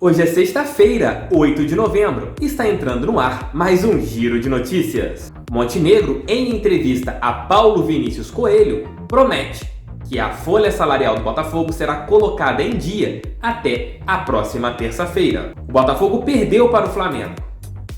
Hoje é sexta-feira, 8 de novembro. Está entrando no ar mais um Giro de Notícias. Montenegro, em entrevista a Paulo Vinícius Coelho, promete que a folha salarial do Botafogo será colocada em dia até a próxima terça-feira. O Botafogo perdeu para o Flamengo,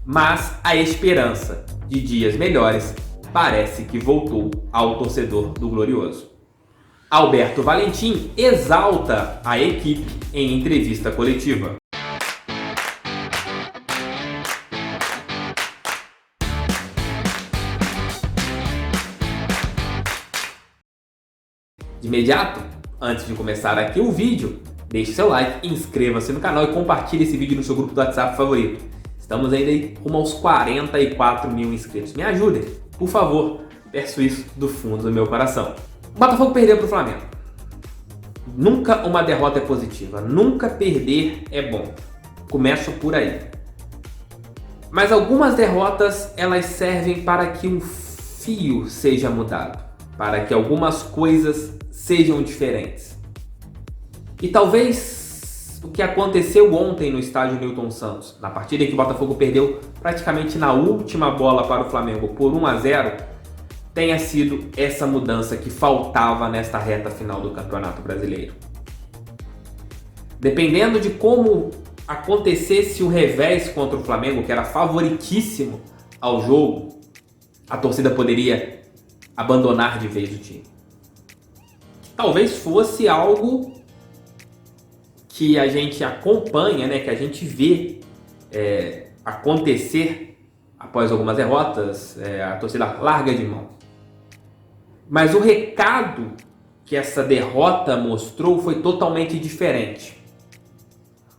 mas a esperança de dias melhores parece que voltou ao torcedor do Glorioso. Alberto Valentim exalta a equipe em entrevista coletiva. De imediato, antes de começar aqui o vídeo, deixe seu like, inscreva-se no canal e compartilhe esse vídeo no seu grupo do WhatsApp favorito. Estamos ainda aí rumo aos 44 mil inscritos. Me ajudem, por favor, peço isso do fundo do meu coração. O Botafogo perdeu para o Flamengo. Nunca uma derrota é positiva, nunca perder é bom. Começo por aí. Mas algumas derrotas elas servem para que um fio seja mudado, para que algumas coisas sejam diferentes. E talvez o que aconteceu ontem no estádio Newton Santos, na partida em que o Botafogo perdeu praticamente na última bola para o Flamengo por 1-0, tenha sido essa mudança que faltava nesta reta final do Campeonato Brasileiro. Dependendo de como acontecesse o revés contra o Flamengo, que era favoritíssimo ao jogo, a torcida poderia abandonar de vez o time. Talvez fosse algo que a gente acompanha, né, que a gente vê acontecer após algumas derrotas, a torcida larga de mão. Mas o recado que essa derrota mostrou foi totalmente diferente.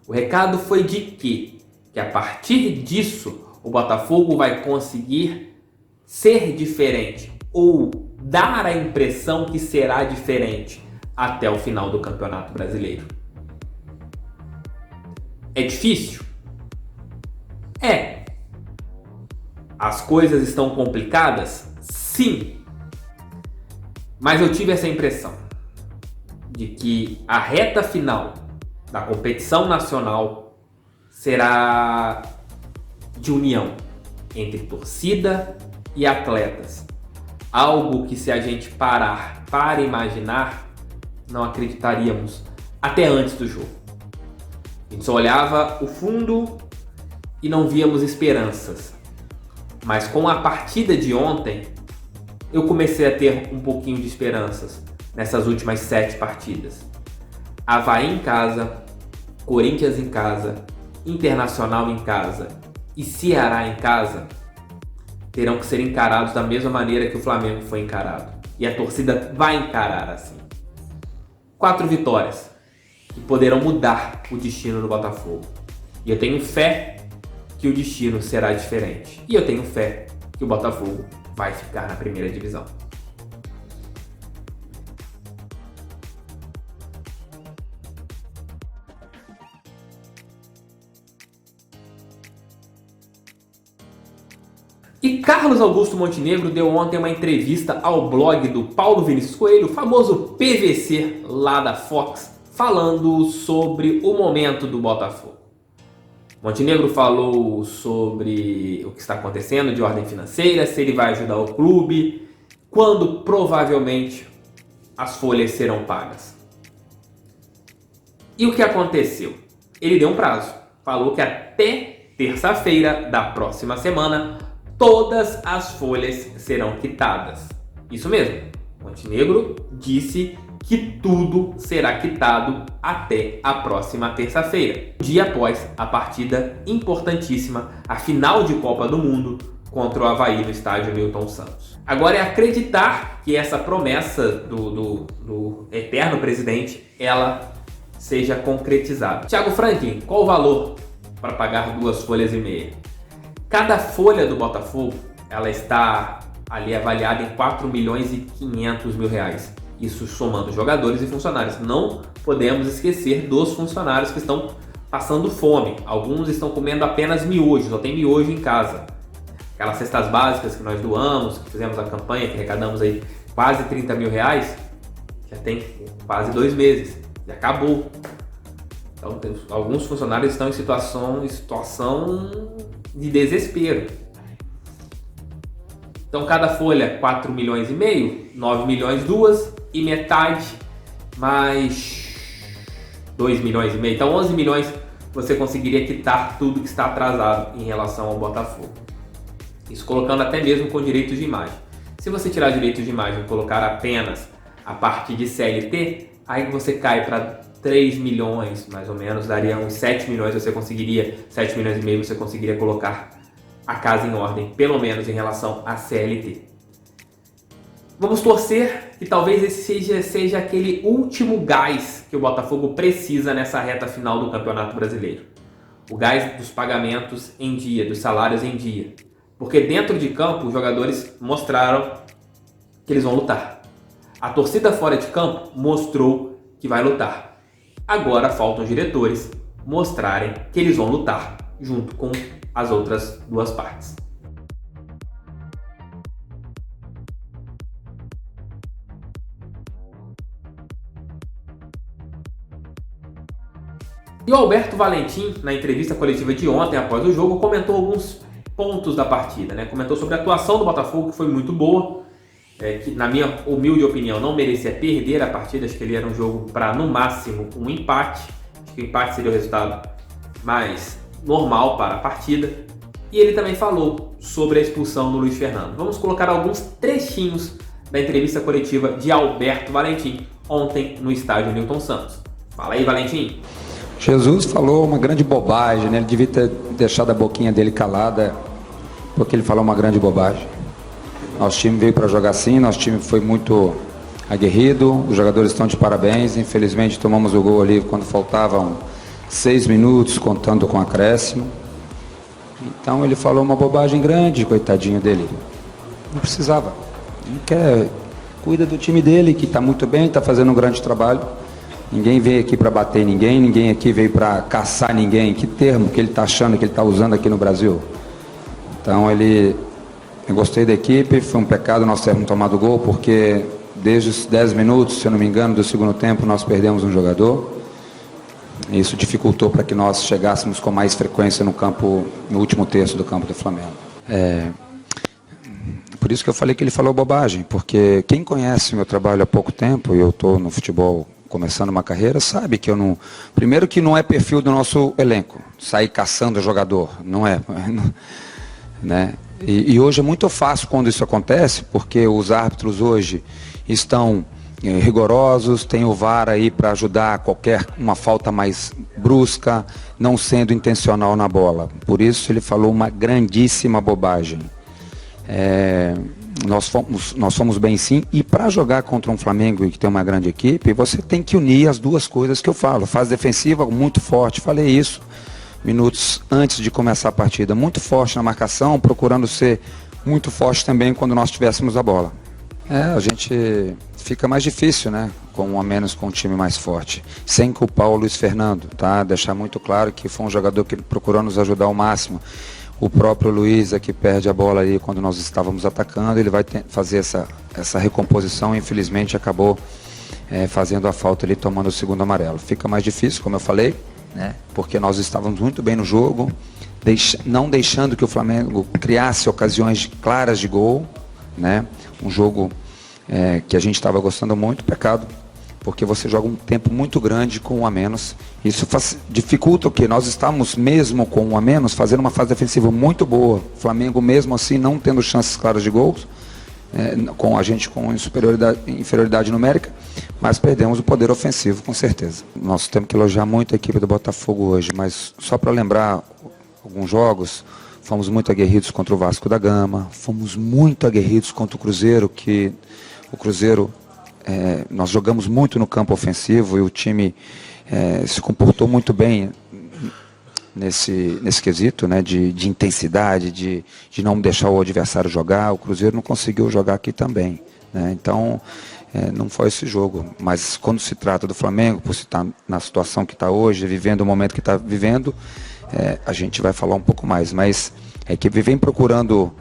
O recado foi de que a partir disso o Botafogo vai conseguir ser diferente ou dar a impressão que será diferente até o final do Campeonato Brasileiro. É difícil? É. As coisas estão complicadas? Sim. Mas eu tive essa impressão de que a reta final da competição nacional será de união entre torcida e atletas. Algo que, se a gente parar para imaginar, não acreditaríamos até antes do jogo. A gente só olhava o fundo e não víamos esperanças. Mas com a partida de ontem, eu comecei a ter um pouquinho de esperanças nessas últimas 7 partidas. Avaí em casa, Corinthians em casa, Internacional em casa e Ceará em casa terão que ser encarados da mesma maneira que o Flamengo foi encarado. E a torcida vai encarar assim. 4 vitórias que poderão mudar o destino do Botafogo. E eu tenho fé que o destino será diferente. E eu tenho fé que o Botafogo vai ficar na primeira divisão. E Carlos Augusto Montenegro deu ontem uma entrevista ao blog do Paulo Vinícius Coelho, o famoso PVC lá da Fox, falando sobre o momento do Botafogo. Montenegro falou sobre o que está acontecendo de ordem financeira, se ele vai ajudar o clube, quando provavelmente as folhas serão pagas. E o que aconteceu? Ele deu um prazo, falou que até terça-feira da próxima semana todas as folhas serão quitadas. Isso mesmo, Montenegro disse que tudo será quitado até a próxima terça-feira, dia após a partida importantíssima, a final de Copa do Mundo contra o Avaí no estádio Newton Santos. Agora é acreditar que essa promessa do eterno presidente, ela seja concretizada. Thiago Franklin, qual o valor para pagar 2,5 folhas? Cada folha do Botafogo, ela está ali avaliada em 4.500.000 reais. Isso somando jogadores e funcionários. Não podemos esquecer dos funcionários que estão passando fome. Alguns estão comendo apenas miojo, só tem miojo em casa. Aquelas cestas básicas que nós doamos, que fizemos a campanha, que arrecadamos aí quase 30 mil reais, já tem quase 2 meses. Já acabou. Então, alguns funcionários estão em situação de desespero. Então, cada folha, 4 milhões e meio, 9 milhões duas, e metade mais 2 milhões e meio. Então, 11 milhões você conseguiria quitar tudo que está atrasado em relação ao Botafogo. Isso colocando até mesmo com direitos de imagem. Se você tirar direitos de imagem e colocar apenas a parte de CLT, aí você cai para 3 milhões, mais ou menos, daria uns 7 milhões, 7 milhões e meio você conseguiria colocar a casa em ordem, pelo menos em relação à CLT. Vamos torcer que talvez esse seja aquele último gás que o Botafogo precisa nessa reta final do Campeonato Brasileiro. O gás dos pagamentos em dia, dos salários em dia. Porque dentro de campo os jogadores mostraram que eles vão lutar. A torcida fora de campo mostrou que vai lutar. Agora faltam os diretores mostrarem que eles vão lutar junto com as outras duas partes. E o Alberto Valentim, na entrevista coletiva de ontem após o jogo, comentou alguns pontos da partida, né? Comentou sobre a atuação do Botafogo, que foi muito boa, que na minha humilde opinião não merecia perder a partida. Acho que ele era um jogo para, no máximo, um empate. Acho que o empate seria o resultado mais normal para a partida. E ele também falou sobre a expulsão do Luiz Fernando. Vamos colocar alguns trechinhos da entrevista coletiva de Alberto Valentim ontem no estádio Newton Santos. Fala aí, Valentim. Jesus falou uma grande bobagem, né? Ele devia ter deixado a boquinha dele calada, porque ele falou uma grande bobagem. Nosso time veio para jogar assim, nosso time foi muito aguerrido, os jogadores estão de parabéns. Infelizmente tomamos o gol ali quando faltavam 6 minutos, contando com acréscimo. Então ele falou uma bobagem grande, coitadinho dele. Não precisava. Ele quer, cuida do time dele, que está muito bem, está fazendo um grande trabalho. Ninguém veio aqui para bater ninguém aqui veio para caçar ninguém. Que termo que ele está achando que ele está usando aqui no Brasil? Então eu gostei da equipe, foi um pecado nós termos tomado gol, porque desde os 10 minutos, se eu não me engano, do segundo tempo, nós perdemos um jogador. Isso dificultou para que nós chegássemos com mais frequência no campo, no último terço do campo do Flamengo. Por isso que eu falei que ele falou bobagem, porque quem conhece meu trabalho há pouco tempo, e eu estou no futebol começando uma carreira, sabe que eu não... Primeiro que não é perfil do nosso elenco, sair caçando jogador, não é, né? E hoje é muito fácil quando isso acontece, porque os árbitros hoje estão rigorosos, tem o VAR aí para ajudar uma falta mais brusca, não sendo intencional na bola. Por isso ele falou uma grandíssima bobagem. Nós fomos bem sim, e para jogar contra um Flamengo que tem uma grande equipe, você tem que unir as duas coisas que eu falo. Fase defensiva muito forte, falei isso minutos antes de começar a partida, muito forte na marcação, procurando ser muito forte também quando nós tivéssemos a bola. A gente fica mais difícil, né, com um a menos, com um time mais forte, sem culpar o Luiz Fernando, tá? Deixar muito claro que foi um jogador que procurou nos ajudar ao máximo. O próprio Luiz é que perde a bola aí quando nós estávamos atacando, ele vai fazer essa recomposição e infelizmente acabou fazendo a falta ali, tomando o segundo amarelo. Fica mais difícil, como eu falei, né? Porque nós estávamos muito bem no jogo, não deixando que o Flamengo criasse ocasiões claras de gol, né? Um jogo que a gente estava gostando muito, pecado, porque você joga um tempo muito grande com um a menos. Isso dificulta o que? Nós estamos mesmo com um a menos, fazendo uma fase defensiva muito boa. O Flamengo mesmo assim não tendo chances claras de gols, com a gente com inferioridade numérica, mas perdemos o poder ofensivo com certeza. Nós temos que elogiar muito a equipe do Botafogo hoje, mas só para lembrar alguns jogos, fomos muito aguerridos contra o Vasco da Gama, fomos muito aguerridos contra o Cruzeiro, que o Cruzeiro, nós jogamos muito no campo ofensivo e o time se comportou muito bem nesse quesito, né, de intensidade, de não deixar o adversário jogar. O Cruzeiro não conseguiu jogar aqui também, né? Então não foi esse jogo, mas quando se trata do Flamengo, por estar na situação que está hoje, vivendo o momento que está vivendo, a gente vai falar um pouco mais, mas a equipe vem procurando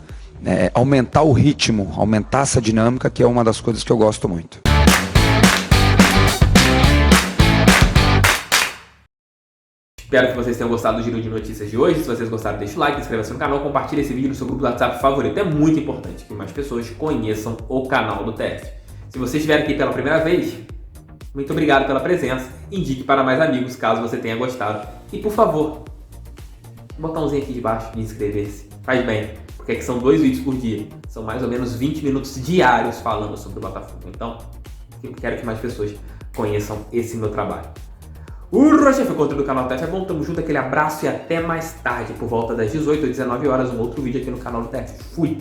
aumentar o ritmo, aumentar essa dinâmica, que é uma das coisas que eu gosto muito. Espero que vocês tenham gostado do Giro de Notícias de hoje. Se vocês gostaram, deixa o like, inscreva-se no canal, compartilhe esse vídeo no seu grupo do WhatsApp favorito. É muito importante que mais pessoas conheçam o canal do TF. Se você estiver aqui pela primeira vez, muito obrigado pela presença. Indique para mais amigos caso você tenha gostado. E por favor, o botãozinho aqui de baixo de inscrever-se faz bem, porque aqui são 2 vídeos por dia. São mais ou menos 20 minutos diários falando sobre o Botafogo. Então, eu quero que mais pessoas conheçam esse meu trabalho. O Rocha foi contra do canal TF é bom, tamo junto, aquele abraço e até mais tarde, por volta das 18 ou 19 horas, um outro vídeo aqui no canal do TF. Fui!